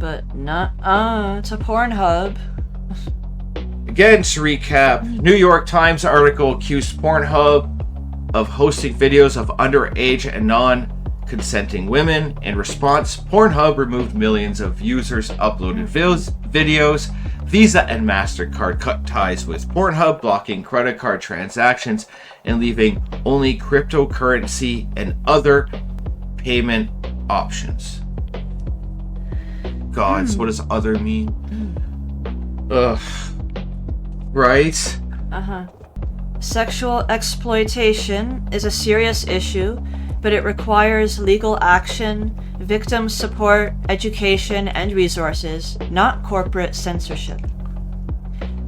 But to Pornhub. Again, to recap, New York Times article accused Pornhub of hosting videos of underage and non-consenting women. In response, Pornhub removed millions of users' uploaded videos. Visa and Mastercard cut ties with Pornhub, blocking credit card transactions and leaving only cryptocurrency and other payment options. Gods, what does other mean? Ugh. Right? Sexual exploitation is a serious issue, but it requires legal action, victim support, education, and resources, not corporate censorship.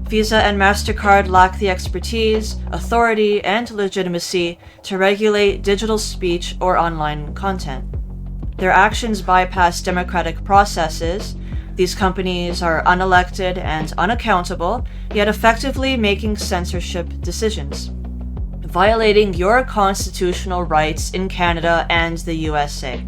Visa and Mastercard lack the expertise, authority, and legitimacy to regulate digital speech or online content. Their actions bypass democratic processes. These companies are unelected and unaccountable, yet effectively making censorship decisions, violating your constitutional rights in Canada and the USA.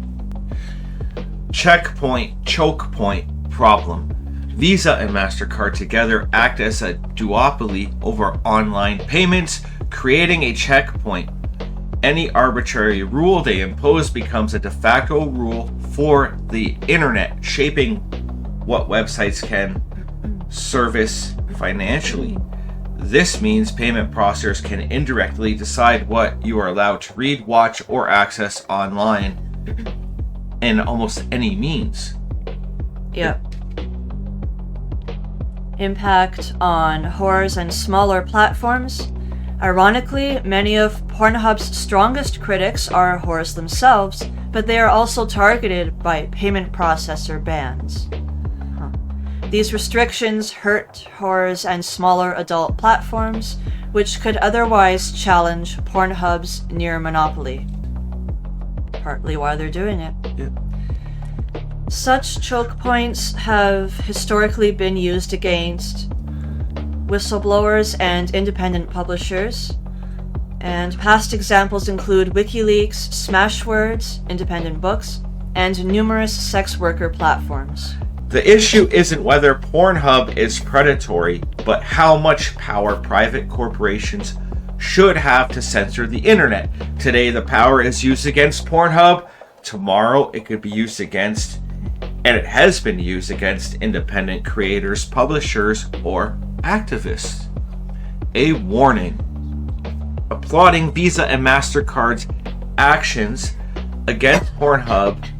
Checkpoint, choke point problem. Visa and Mastercard together act as a duopoly over online payments, creating a checkpoint. Any arbitrary rule they impose becomes a de facto rule for the internet, shaping what websites can service financially. This means payment processors can indirectly decide what you are allowed to read, watch, or access online in almost any means. Yep. Impact on whores and smaller platforms. Ironically, many of Pornhub's strongest critics are whores themselves, but they are also targeted by payment processor bans. These restrictions hurt whores and smaller adult platforms, which could otherwise challenge Pornhub's near monopoly. Partly why they're doing it. Yeah. Such choke points have historically been used against whistleblowers and independent publishers, and past examples include WikiLeaks, Smashwords, independent books, and numerous sex worker platforms. The issue isn't whether Pornhub is predatory, but how much power private corporations should have to censor the internet. Today, the power is used against Pornhub. Tomorrow, it could be used against, and it has been used against, independent creators, publishers, or activists. A warning. Applauding Visa and Mastercard's actions against Pornhub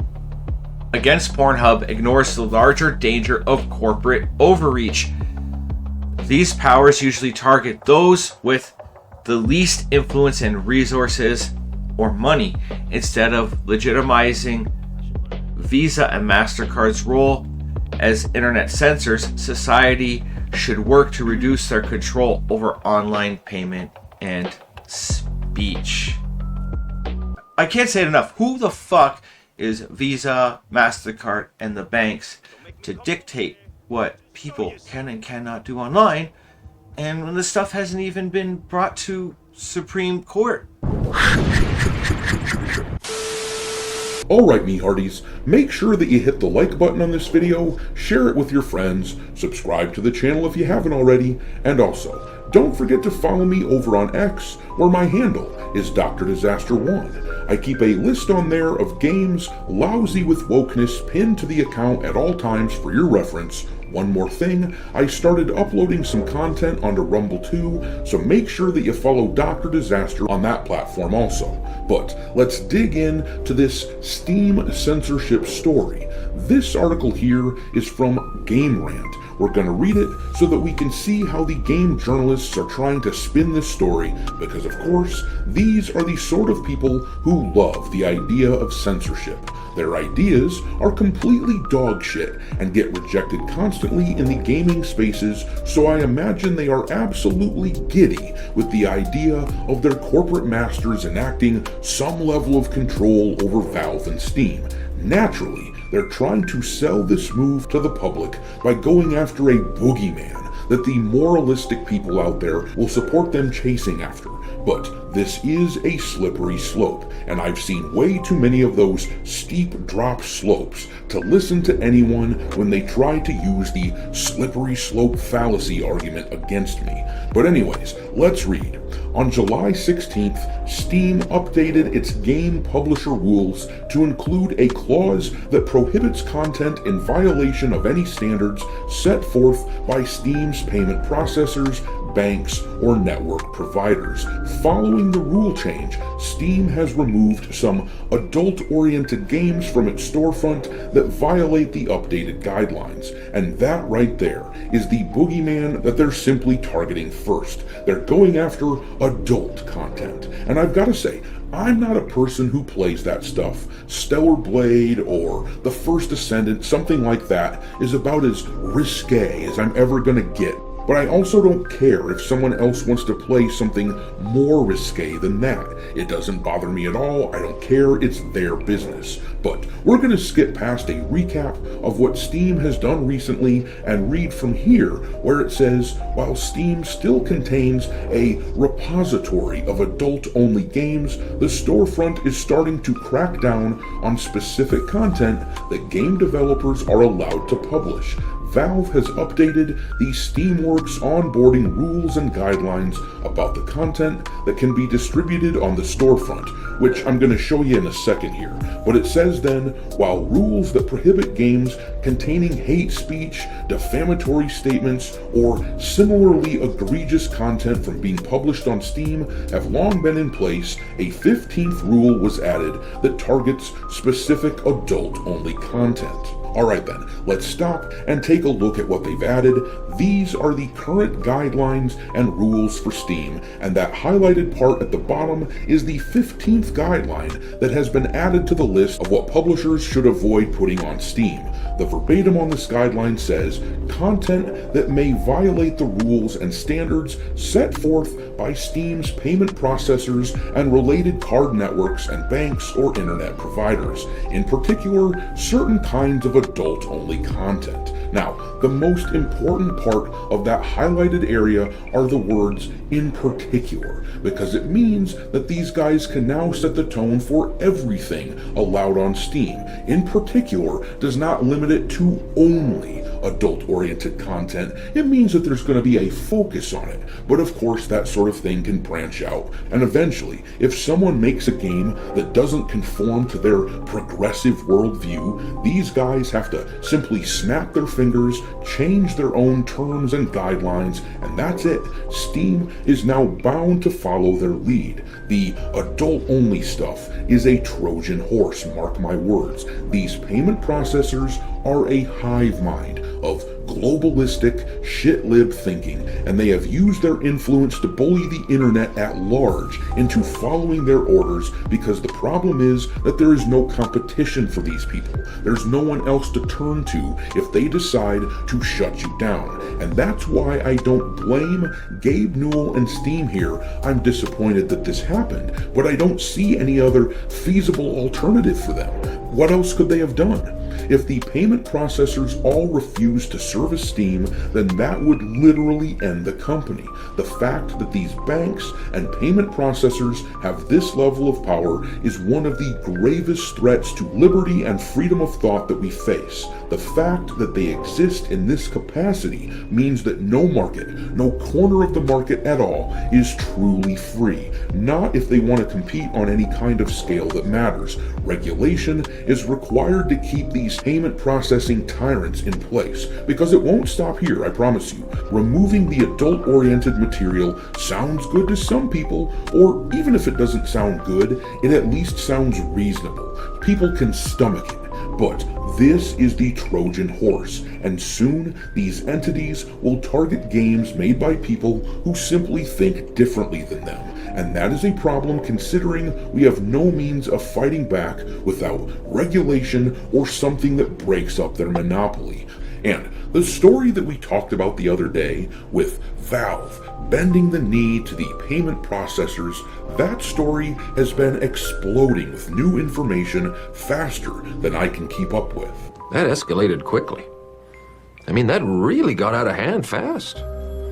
ignores the larger danger of corporate overreach. These powers usually target those with the least influence and resources or money. Instead of legitimizing Visa and Mastercard's role as internet censors, society should work to reduce their control over online payment and speech. I can't say it enough. Who the fuck is Visa, Mastercard, and the banks to dictate what people can and cannot do online, and when the stuff hasn't even been brought to Supreme Court? Alright, me hearties, make sure that you hit the like button on this video, share it with your friends, subscribe to the channel if you haven't already, and also, don't forget to follow me over on X, where my handle is Dr. Disaster 1. I keep a list on there of games lousy with wokeness pinned to the account at all times for your reference. One more thing, I started uploading some content onto Rumble too, so make sure that you follow Dr. Disaster on that platform also. But let's dig in to this Steam censorship story. This article here is from Game Rant. We're going to read it so that we can see how the game journalists are trying to spin this story, because of course, these are the sort of people who love the idea of censorship. Their ideas are completely dog shit and get rejected constantly in the gaming spaces, so I imagine they are absolutely giddy with the idea of their corporate masters enacting some level of control over Valve and Steam. Naturally, they're trying to sell this move to the public by going after a boogeyman, that the moralistic people out there will support them chasing after. But this is a slippery slope, and I've seen way too many of those steep drop slopes to listen to anyone when they try to use the slippery slope fallacy argument against me. But anyways, let's read. On July 16th, Steam updated its game publisher rules to include a clause that prohibits content in violation of any standards set forth by Steam's payment processors, banks, or network providers. Following the rule change, Steam has removed some adult-oriented games from its storefront that violate the updated guidelines. And that right there is the boogeyman that they're simply targeting first. They're going after adult content. And I've got to say, I'm not a person who plays that stuff. Stellar Blade or The First Ascendant, something like that, is about as risque as I'm ever gonna get. But I also don't care if someone else wants to play something more risque than that. It doesn't bother me at all. I don't care. It's their business. But we're going to skip past a recap of what Steam has done recently and read from here, where it says, while Steam still contains a repository of adult-only games, the storefront is starting to crack down on specific content that game developers are allowed to publish. Valve has updated the Steamworks onboarding rules and guidelines about the content that can be distributed on the storefront, which I'm going to show you in a second here. But it says then, while rules that prohibit games containing hate speech, defamatory statements, or similarly egregious content from being published on Steam have long been in place, a 15th rule was added that targets specific adult-only content. Alright then, let's stop and take a look at what they've added. These are the current guidelines and rules for Steam, and that highlighted part at the bottom is the 15th guideline that has been added to the list of what publishers should avoid putting on Steam. The verbatim on this guideline says, content that may violate the rules and standards set forth by Steam's payment processors and related card networks and banks or internet providers. In particular, certain kinds of adult-only content. Now, the most important part of that highlighted area are the words "in particular," because it means that these guys can now set the tone for everything allowed on Steam. In particular does not limit it to only adult-oriented content. It means that there's going to be a focus on it. But of course, that sort of thing can branch out. And eventually, if someone makes a game that doesn't conform to their progressive worldview, these guys have to simply snap their fingers, change their own terms and guidelines, and that's it. Steam is now bound to follow their lead. The adult-only stuff is a Trojan horse, mark my words. These payment processors are a hive mind of globalistic, shit-lib thinking, and they have used their influence to bully the internet at large into following their orders, because the problem is that there is no competition for these people. There's no one else to turn to if they decide to shut you down. And that's why I don't blame Gabe Newell and Steam here. I'm disappointed that this happened, but I don't see any other feasible alternative for them. What else could they have done? If the payment processors all refuse to service Steam, then that would literally end the company. The fact that these banks and payment processors have this level of power is one of the gravest threats to liberty and freedom of thought that we face. The fact that they exist in this capacity means that no market, no corner of the market at all, is truly free. Not if they want to compete on any kind of scale that matters. Regulation is required to keep these payment processing tyrants in place, because it won't stop here, I promise you. Removing the adult-oriented material sounds good to some people, or even if it doesn't sound good, it at least sounds reasonable. People can stomach it. But this is the Trojan horse, and soon these entities will target games made by people who simply think differently than them. And that is a problem, considering we have no means of fighting back without regulation or something that breaks up their monopoly. And the story that we talked about the other day with Valve bending the knee to the payment processors, that story has been exploding with new information faster than I can keep up with. That escalated quickly. I mean, that really got out of hand fast.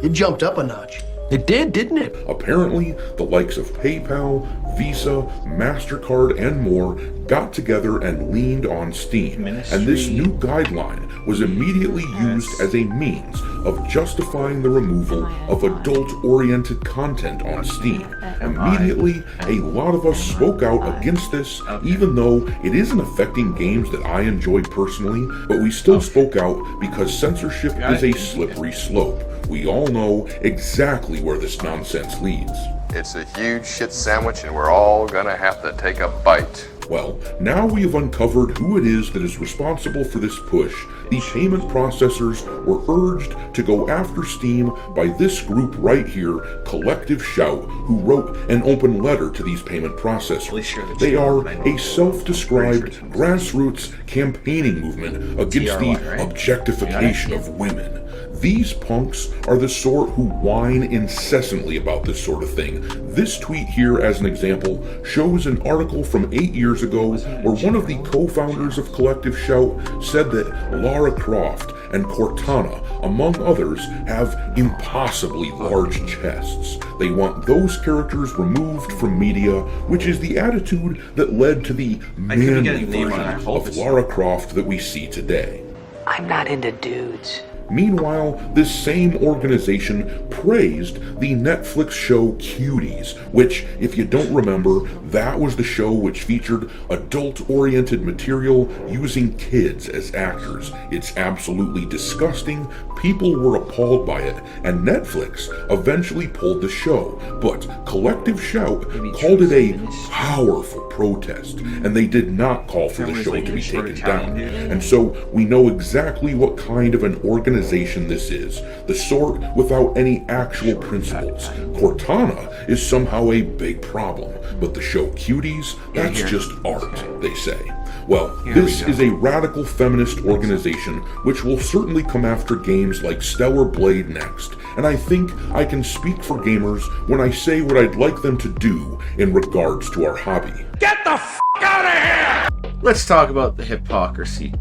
It jumped up a notch. It did, didn't it? Apparently, the likes of PayPal, Visa, Mastercard, and more got together and leaned on Steam, and this new guideline was immediately used as a means of justifying the removal of adult-oriented content on Steam. Immediately, a lot of us spoke out against this, even though it isn't affecting games that I enjoy personally, but we still spoke out because censorship is a slippery slope. We all know exactly where this nonsense leads. It's a huge shit sandwich and we're all gonna have to take a bite. Well, now we have uncovered who it is that is responsible for this push. The payment processors were urged to go after Steam by this group right here, Collective Shout, who wrote an open letter to these payment processors. They are a self-described grassroots campaigning movement against the objectification of women. These punks are the sort who whine incessantly about this sort of thing. This tweet here, as an example, shows an article from 8 years ago where one of the co-founders of Collective Shout said that Lara Croft and Cortana, among others, have impossibly large chests. They want those characters removed from media, which is the attitude that led to the manly version of Lara Croft that we see today. I'm not into dudes. Meanwhile, this same organization praised the Netflix show Cuties, which, if you don't remember, that was the show which featured adult-oriented material using kids as actors. It's absolutely disgusting, people were appalled by it, and Netflix eventually pulled the show, but Collective Shout called it a powerful protest, and they did not call for the show to be taken down. And so we know exactly what kind of an organization this is, the sort without any actual principles. Cortana is somehow a big problem, but the show Cuties, that's just art, they say. Well, this is a radical feminist organization which will certainly come after games like Stellar Blade next, and I think I can speak for gamers when I say what I'd like them to do in regards to our hobby. Get the f*** out of here! Let's talk about the hypocrisy.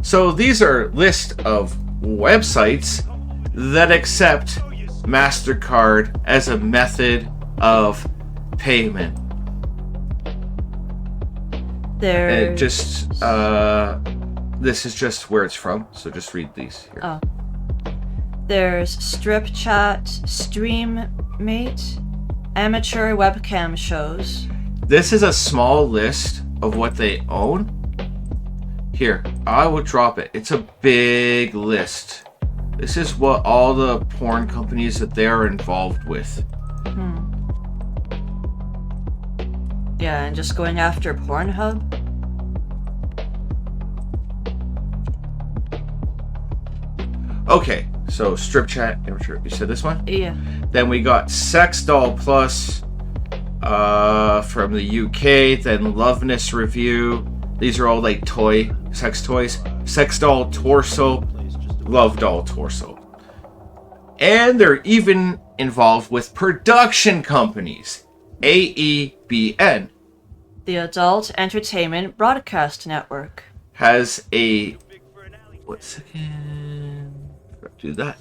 So these are list of websites that accept Mastercard as a method of payment. There's... this is just where it's from, so just read these here. Oh. There's Strip Chat, Streammate, amateur webcam shows. This is a small list of what they own. Here, I will drop it. It's a big list. This is what all the porn companies that they are involved with. Yeah, and just going after Pornhub. Okay, so Strip Chat, amateur. You said this one? Yeah. Then we got Sex Doll Plus from the UK. Then Loveness Review. These are all like sex toys. Sex Doll Torso, Love Doll Torso. And they're even involved with production companies. AEBN. The Adult Entertainment Broadcast Network. Has a... What second? Do that.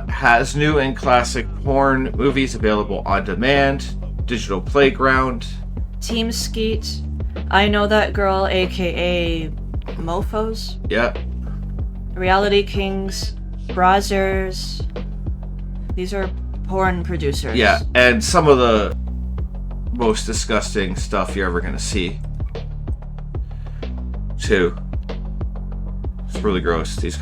Has new and classic porn movies available on demand. Digital Playground. Team Skeet. I Know That Girl, aka Mofos. Yeah. Reality Kings. Brazzers. These are porn producers. Yeah, and some of the most disgusting stuff you're ever gonna see. Too. It's really gross. These